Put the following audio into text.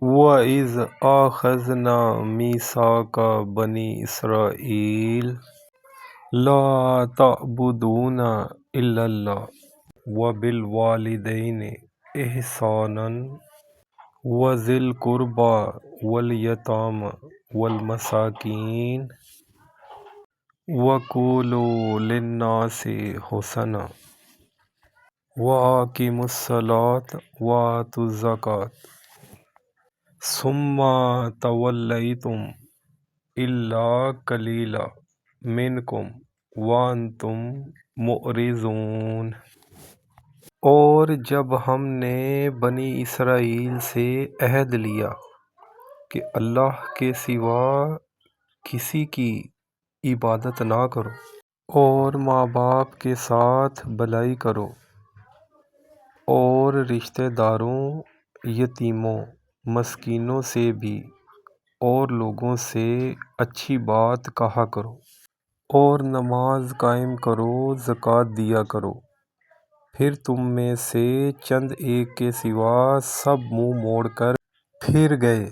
وَإِذْ أَخَذْنَا مِيثَاقَ بَنِي إِسْرَائِيلَ لَا تَعْبُدُونَ إِلَّا اللَّهَ وَبِالْوَالِدَيْنِ إِحْسَانًا وَذِي الْقُرْبَى وَالْيَتَامَى وَالْمَسَاكِينِ وَقُولُوا لِلنَّاسِ حُسْنًا وَأَقِيمُوا الصَّلَاةَ وَآتُوا الزَّكَاةَ ثُمَّ تَوَلَّيْتُمْ إِلَّا قَلِيلًا مِنْكُمْ وَأَنْتُمْ مُعْرِضُونَ۔ اور جب ہم نے بنی اسرائیل سے عہد لیا کہ اللہ کے سوا کسی کی عبادت نہ کرو اور ماں باپ کے ساتھ بھلائی کرو اور رشتہ داروں، یتیموں، مسکینوں سے بھی اور لوگوں سے اچھی بات کہا کرو اور نماز قائم کرو، زکوٰۃ دیا کرو، پھر تم میں سے چند ایک کے سوا سب منہ موڑ کر پھر گئے